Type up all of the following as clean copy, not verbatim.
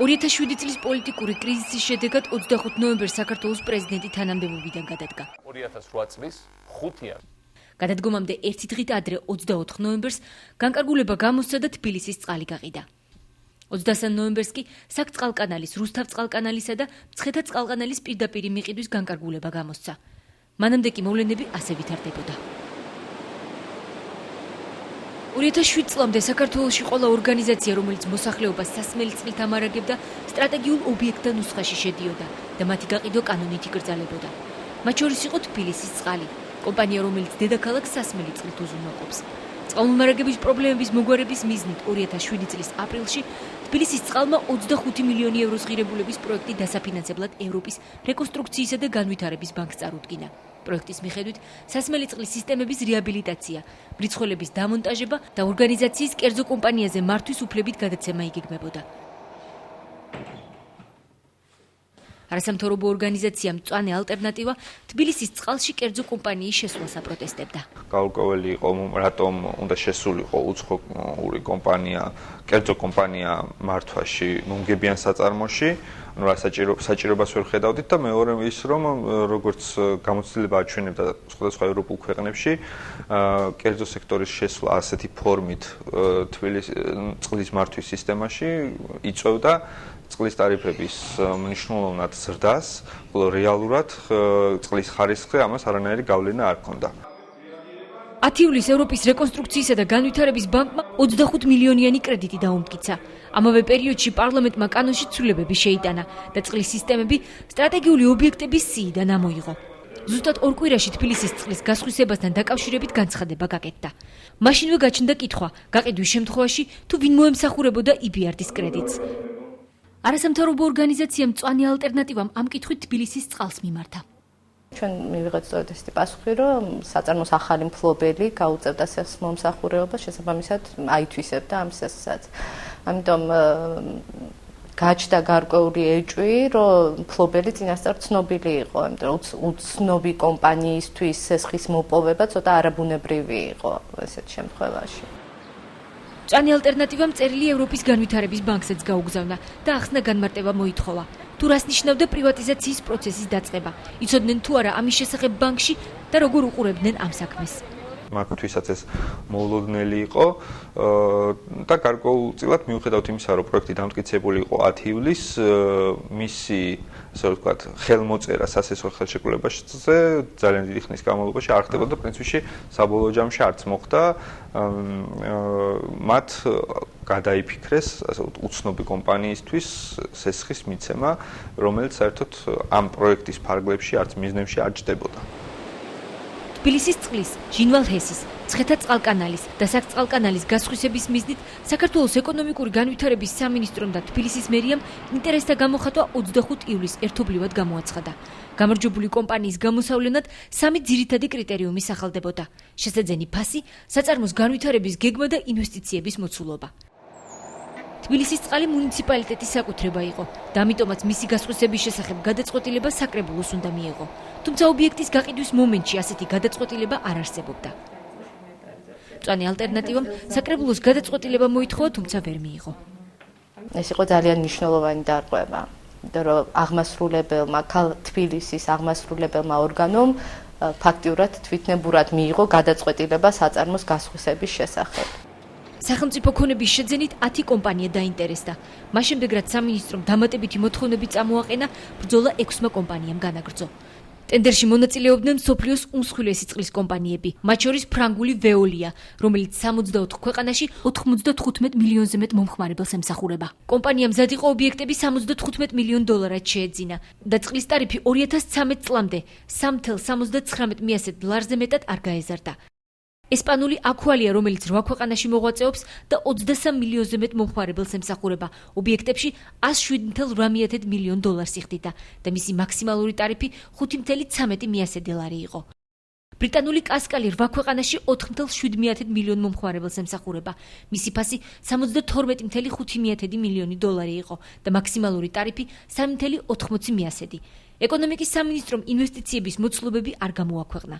2007 წლის პოლიტიკური კრიზისის შედეგად 25 ნოემბერს საქართველოს პრეზიდენტი თანამდებობიდან გადადგა. 2008 წლის 5-იან. გადადგომამდე ერთი დღით ადრე 24 ნოემბერს განკარგულება გამოსცა და თბილისის წყალი გაყიდა. 23 ნოემბერს კი საქ-წყალკანალის, რუსთავ-წყალკანალისა და მცხეთა-წყალკანალის პირდაპირი მიყიდვის განკარგულება გამოსცა. მანამდე კი მოვლენები ასე ვითარდებოდა. 2007 წლამდე საქართველოში ყველა ორგანიზაცია, რომელიც მოსახლეობას სასმელი წყლით ამარაგებდა, სტრატეგიულ ობიექტთა ნუსხაში შედიოდა და მათი გაყიდვა კანონით იკრძალებოდა. მათ შორის იყო თბილისის წყალი, კომპანია, რომელიც დედაქალაქს სასმელი წყლით უზრუნველყოფს. წყალმომარაგების პრობლემების მოგვარების მიზნით 2007 წლის აპრილში თბილისის წყალმა 25 მილიონი ევროს ღირებულების პროექტი დასაფინანსებლად ევროპის რეკონსტრუქციისა და განვითარების ბანკს წარუდგინა. პროექტის მიხედვით სასმელი წყლის სისტემების რეაბილიტაცია, მრიცხველების დამონტაჟება და ორგანიზაციის კერძო კომპანიაზე მართვის უფლებით გადაცემა იგეგმებოდა. არასამთავრობო ორგანიზაცია მწვანე ალტერნატივა თბილისის წყალში კერძო კომპანიის შესვლას აპროტესტებდა. გაურკვეველი იყო, რატომ უნდა შესულიყო უცხოური კომპანია, კერძო კომპანია მართვაში მომგებიან საწარმოში, რა საჭიროებას ვერ ხედავდით და მეორე ის რომ როგორც გამოცდილება აჩვენებდა სხვადასხვა ევროპულ ქვეყნებში, კერძო სექტორის შესვლა ასეთი ფორმით თბილისის წყლის მართვის სისტემაში იწვევდა წყლის ტარიფების მნიშვნელოვნად ზრდას, ხოლო რეალურად წყლის ხარისხზე ამას არანაირი გავლენა არ ჰქონდა. 10 ივლისს ევროპის რეკონსტრუქციისა და განვითარების ბანკმა 25 მილიონიანი კრედიტი დაუმტკიცა. ამავე პერიოდში პარლამენტმა კანონში ცვლილებები შეიტანა და წყლის სისტემები სტრატეგიული ობიექტების სიიდან ამოიღო. ზუსტად ორ კვირაში თბილისის წყლის გასხვისებასთან დაკავშირებით განცხადება გაკეთდა. მაშინვე გაჩნდა კითხვა, გაყიდვის შემთხვევაში თუ ვინ მოემსახურებოდა EBRD-ის კრედიტს. არასამთავრობო ორგანიზაცია მწვანე ალტერნატივამ ამ კითხვით თბილისის წყალს მიმართა. ჩვენ მივიღეთ სწორედ ესეთი პასუხი, რომ საწარმოს ახალი მფლობელი გაუწევდა სეხს მომსახურებობას, შესაბამისად აითვისებდა ამ სეხსაც. ამიტომ გაჩნდა გარკვეული ეჭვი, რომ მფლობელი წინასწარ ცნობილი იყო, იმიტომ რომ უცნობი კომპანიისთვის სესხის მოპოვება ცოტა არაბუნებრივი იყო ესეთ შემთხვევაში. მწვანე ალტერნატივამ წერილი ევროპის განვითარების ბანკსაც გაუგზავნა და ახსნა განმარტება მოითხოვა. თუ რას ნიშნავდა პრივატიზაციის პროცესის დაწყება, იცოდნენ თუ არა ამის შესახებ ბანკში და როგორ უყურებდნენ ამ საქმეს. მათთვისაც ეს მოულოდნელი იყო და გარკვეულწილად მიუხედავთ იმისა, რომ პროექტი დამტკიცებული იყო 10 ივლისს, მისი ასე ვთქვათ, ხელმოწერა სასესხო ხელშეკრულებაზე ძალიან დიდი ხნის განმავლობაში არ ხდებოდა, პრინციპში საბოლოო ჯამში არც მოხდა. მათ გადაიფიქრეს ასე უცნობი კომპანიისთვის სესხის მიცემა, რომელიც საერთოდ ამ პროექტის ფარგლებში არც მიზნებში არ ჯდებოდა. თბილისის წყლის, ჟინვალ-ჰესის, მცხეთა-წყალკანალის და საქ-წყალკანალის გასხვისების მიზნით საქართველოს ეკონომიკური განვითარების სამინისტრომ და თბილისის მერიამ ინტერესთა გამოხატვა 25 ივლისს ერთობლივად გამოაცხადა. გამარჯვებული კომპანიის გამოსავლენად 3 ძირითადი კრიტერიუმი სახელდებოდა: შესაძენი ფასი, საწარმოს განვითარების გეგმა და ინვესტიციების მოცულობა. თბილისის წყალი მუნიციპალიტეტის საკუთრება იყო და ამიტომაც მისი გასხვისების შესახებ გადაწყვეტილება საკრებულოს უნდა მიეღო. თუმცა ობიექტის გაყიდვის მომენტში ასეთი გადაწყვეტილება არ არსებობდა. მწვანე ალტერნატივამ საკრებულოს გადაწყვეტილება მოითხოვა, თუმცა ვერ მიიღო. ეს იყო ძალიან მნიშვნელოვანი დარღვევა, იმიტომ რომ აღმასრულებელმა თბილისის აღმასრულებელმა ორგანომ ფაქტიურად თვითნებურად მიიღო გადაწყვეტილება საწარმოს გასხვისების შესახებ. სახელმწიფო ქონების შეძენით 10 კომპანია დაინტერესდა. მას შემდეგ რაც სამინისტრომ დამატებითი მოთხოვნები წამოაყენა, ბრძოლა 6 კომპანიამ განაგრძო. ტენდერში მონაწილეობდნენ მსოფლიოს უმსხვილესი წყლის კომპანიები, მათ შორის ფრანგული ვეოლია, რომელიც 64 ქვეყანაში 95 მილიონზე მეტ მომხმარებელს ემსახურება. კომპანიამ მზად იყო ობიექტები 75 მილიონ დოლარად შეეძინა და წყლის ტარიფი 2013 წლამდე 3,79 დოლარზე მეტად არ გაეზარდა. ესპანური აქვალია, რომელიც 8 ქვეყანაში მოღვაწეობს და 23 მილიონზე მეტ მომხმარებელს ემსახურება, ობიექტებში 107,8 მილიონ დოლარს იხდიდა და მისი მაქსიმალური ტარიფი 5,13 დოლარი იყო. ბრიტანული კასკალი 8 ქვეყანაში 4,7 მილიონ მომხმარებელს ემსახურება, მისი ფასი 72,5 მილიონი დოლარი იყო და მაქსიმალური ტარიფი 3,80. ეკონომიკის სამინისტრომ ინვესტიციების მოცულობები არ გამოაქვეყნა.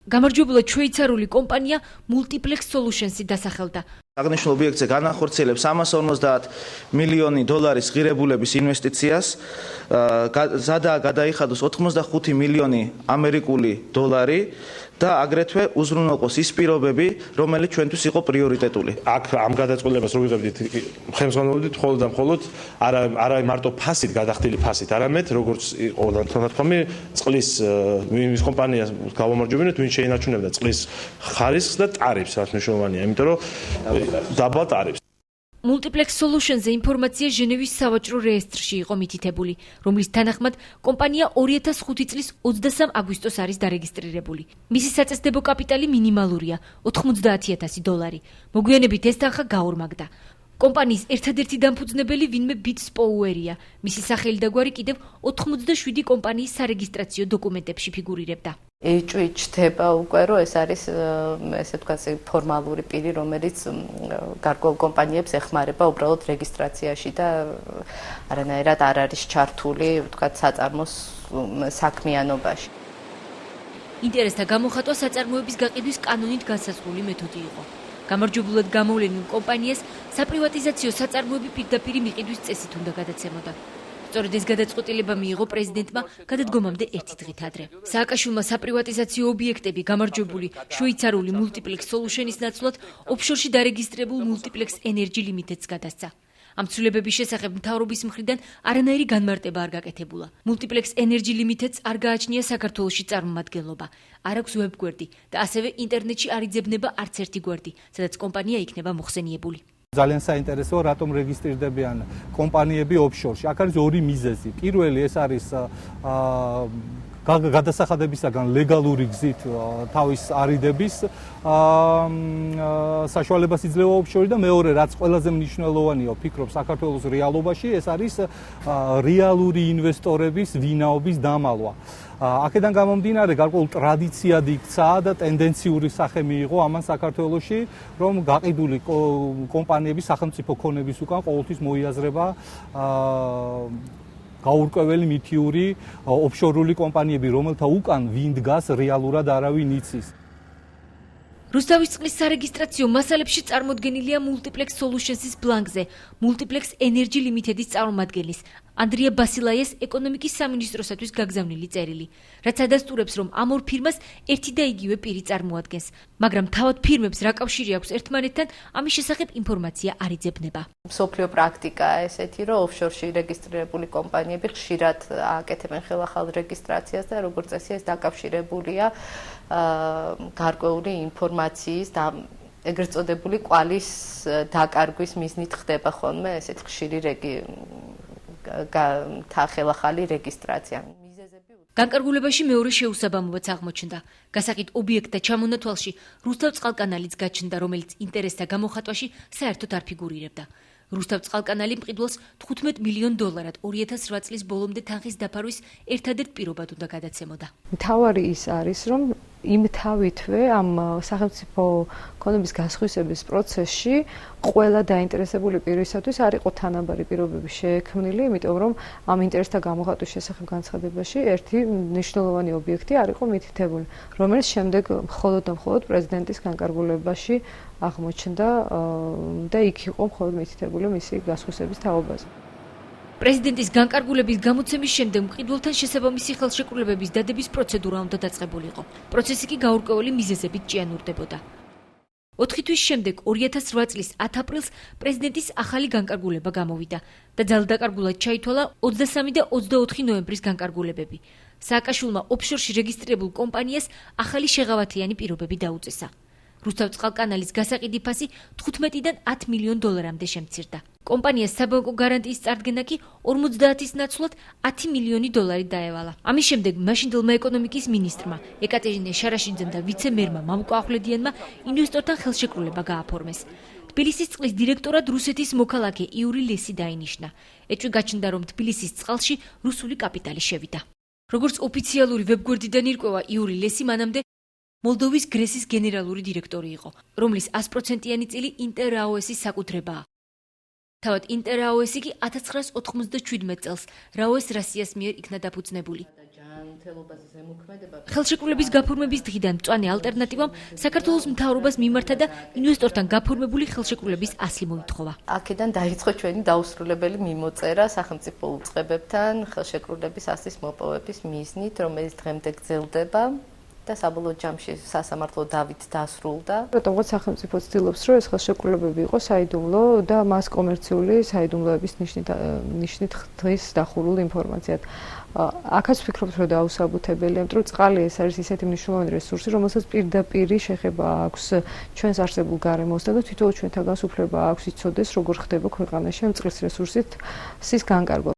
გამარჯვებულად შვეიცარიული კომპანია Multiplex Solutions-ი დასახელდა. აღნიშნულ ობიექტზე განახორციელებს 350 მილიონი დოლარის ღირებულების ინვესტიციას, ზადაა გადაიხადოს 85 მილიონი ამერიკული დოლარი და აგრეთვე უზრუნველყოს ის პირობები, რომელიც ჩვენთვის იყო პრიორიტეტული. აქ ამ გადაწყვეტილებას რო ვიღებდით, ხელმძღვანელობდით მხოლოდ და მხოლოდ არა მარტო ფასით, გადახდილი ფასით, არამედ როგორც იყო თვითონათქვამი წყლის მის კომპანიას გავამარჯვებინეთ, ვინ შეინარჩუნებდა წყლის ხარისხს და ტარიფს, რაც მნიშვნელოვანია, იმიტომ რომ დაბალ ტარიფს. Multiplex Solutions-ზე ინფორმაცია ჟენევის სავაჭრო რეესტრში იყო მითითებული, რომლის თანახმად კომპანია 2005 წლის 23 აგვისტოს არის დარეგისტრირებული. მისი საწესდებო კაპიტალი მინიმალურია, $90,000. მოგვიანებით ეს თანხა გაორმაგდა. კომპანიის ერთადერთი დამფუძნებელი ვინმე ბიტს პოუერია. მისი სახელი და გვარი კიდევ 87 კომპანიის სარეგისტრაციო დოკუმენტებში ფიგურირებდა. ეჭვი ჩდება უკვე, რომ ეს არის ესე ვთქვათ ფორმალური პირი, რომელიც გარკვეულ კომპანიებს ეხმარება უბრალოდ რეგისტრაციაში და არანაირად არ არის ჩართული, ვთქვათ, საწარმოს საქმიანობაში. ინტერესთა გამოხატვა საწარმოების გაყიდვის კანონით განსაზღვრული მეთოდი იყო. გამარჯვებულად გამოვლენილ კომპანიას საპრივატიზაციო საწარმოები პირდაპირ მიყიდვის წესით უნდა გადაცემოდა. სწორედ ეს გადაწყვეტილება მიიღო პრეზიდენტმა გადადგომამდე 1 დღით ადრე. სააკაშვილმა საპრივატიზაციო ობიექტები გამარჯვებული შვეიცარიული Multiplex Solutions-ის ნაცვლად ოფშორში დარეგისტრირებულ Multiplex Energy Limited-ს გადასცა. ამ ცვლილებების შესახებ მთავრობის მხრიდან არანაირი განმარტება არ გაკეთებულა. Multiplex Energy Limited-ს არ გააჩნია საქართველოში წარმომადგენლობა, არ აქვს ვებგვერდი და ასევე ინტერნეტში არ იძებნება არც ერთი გვერდი, სადაც კომპანია იქნება მოხსენიებული. ძალიან საინტერესოა, რატომ რეგისტრირდებიან კომპანიები ოფშორში. აქ არის ორი მიზეზი. პირველი ეს არის გადასახადებისაგან ლეგალური გზით თავის არიდების საშუალებას იძლევა ოფშორი და მეორე, რაც ყველაზე მნიშვნელოვანია, ვფიქრობ, საქართველოს რეალობაში, ეს არის რეალური ინვესტორების ვინაობის დამალვა. აქედან გამომდინარე, გარკვეულ ტრადიციად იქცა და ტენდენციური სახე მიიღო ამან საქართველოში, რომ გაყიდული კომპანიები სახელმწიფო ქონების უკან ყოველთვის მოიაზრება გაურკვეველი მითიური ოფშორული კომპანიები, რომელთა უკან ვინ დგას რეალურად არავინ იცის. რუსთავის წყლის სარეგისტრაციო მასალებში წარმოდგენილია Multiplex Solutions-ის ბლანკზე Multiplex Energy Limited-ის წარმომადგენლის ანდრია ბასილაიეს ეკონომიკის სამინისტროსათვის გაგზავნილი წერილი, რაც ადასტურებს, რომ ამ ორ ფირმას ერთი და იგივე პირი წარმოადგენს, მაგრამ თავად ფირმებს რა კავშირი აქვს ერთმანეთთან, ამის შესახებ ინფორმაცია არ იძებნება. მსოფლიო პრაქტიკაა ესეთი, რომ ოფშორში რეგისტრირებული კომპანიები ხშირად აკეთებენ ხელახალ რეგისტრაციას და როგორც წესი ეს დაკავშირებულია გარკვეული ინფორმაციის და ეგრეთ წოდებული კვალის დაკარგვის მიზნით ხდება ხოლმე ესეთი ხშირი ხელახალი რეგისტრაცია. განკარგულებაში მეორე შეუსაბამობაც აღმოჩნდა. გასაყიდ ობიექტთა ჩამონათვალში რუსთავ წყალკანალიც გაჩნდა, რომელიც ინტერესთა გამოხატვაში საერთოდ არ ფიგურირებდა. რუსთავ წყალკანალი მყიდველს $15 მილიონ 2008 წლის ბოლომდე თანხის დაფარვის ერთადერთ პირობად უნდა გადაცემოდა. მთავარი ის არის, რომ იმთავითვე ამ სახელმწიფო ქონების გასხვისების პროცესში ყველა დაინტერესებული პირისათვის არ იყო თანაბარი პირობები შეექმნილი, იმიტომ რომ ამ ინტერესთა გამოხატვის შესახებ განცხადებაში ერთი მნიშვნელოვანი ობიექტი არ იყო მითითებული, რომელიც შემდეგ მხოლოდ და მხოლოდ პრეზიდენტის განკარგულებაში აღმოჩნდა და იქ იყო მხოლოდ მითითებული მისი გასხვისების თაობაზე. პრეზიდენტის განკარგულების გამოცემის შემდეგ მყიდველთან შესაბამისი ხელშეკრულებების დადების პროცედურა უნდა დაწყებულიყო. პროცესი კი გაურკვეველი მიზეზებით ჭიანურდებოდა. 4 თვის შემდეგ 2008 წლის 10 აპრილს პრეზიდენტის ახალი განკარგულება გამოვიდა და ძალდაკარგულად ჩაითვალა 23 და 24 ნოემბრის განკარგულებები. სააკაშვილმა ოფშორში რეგისტრირებულ კომპანიას ახალი შეღავათიანი პირობები დაუწესა. რუსთავ წყალკანალის გასაყიდი ფასი 15-დან $10 მილიონ შემცირდა. კომპანიას საბანკო გარანტიის წარდგენა კი 50-ის ნაცვლად $10 მილიონი დაევალა. ამის შემდეგ მაშინდელმა ეკონომიკის მინისტრმა ეკატერინე შარაშიძემ და ვიცე-მერმა მამუკა ახვლედიანმა ინვესტორთან ხელშეკრულება გააფორმეს. თბილისის წყლის დირექტორად რუსეთის მოქალაქე იური ლესი დაინიშნა. ეჭვი გაჩნდა, რომ თბილისის წყალში რუსული კაპიტალი შევიდა. როგორც ოფიციალური ვებგვერდიდან ირკვევა, იური ლესი მანამდე მოლდოვის გრესის გენერალური დირექტორი იყო, რომლის 100%-იანი წილი ინტერრაოესის საკუთრებაა. თავად ინტერრაოესი კი 1997 წელს რაოეს რასიას მიერ იქნა დაფუძნებული. ჯანმრთელობაზე ზემოქმედება. ხელშეკრულების გაფორმების დღიდან მწვანე ალტერნატივამ საქართველოს მთავრობას მიმართა და ინვესტორთან გაფორმებული ხელშეკრულების ასლი მოითხოვა. აქედან დაიწყო ჩვენი დაუსრულებელი მიმოწერა სახელმწიფო უწყებებთან ხელშეკრულების ასლის მოპოვების მიზნით, რომელიც დღემდე გრძელდება. და საბოლოო ჯამში სასამართლო დავით დასრულდა. რატომღაც სახელმწიფო ცდილობს, რომ ეს ხელშეკრულებები იყოს საიდუმლო და მას კომერციული საიდუმლოების ნიშნით დღის დახურულ ინფორმაციად. აქაც ვფიქრობთ, რომ დაუსაბუთებელია, იმიტომ რომ წყალი ეს არის ისეთი მნიშვნელოვანი რესურსი, რომელსაც პირდაპირ შეხება აქვს ჩვენს არსებულ გარემოსთან და თვითონ ჩვენთაგანს უფლება აქვს იცოდეს, როგორ ხდება ქვეყანაში ამ წყლის რესურსის განკარგვა.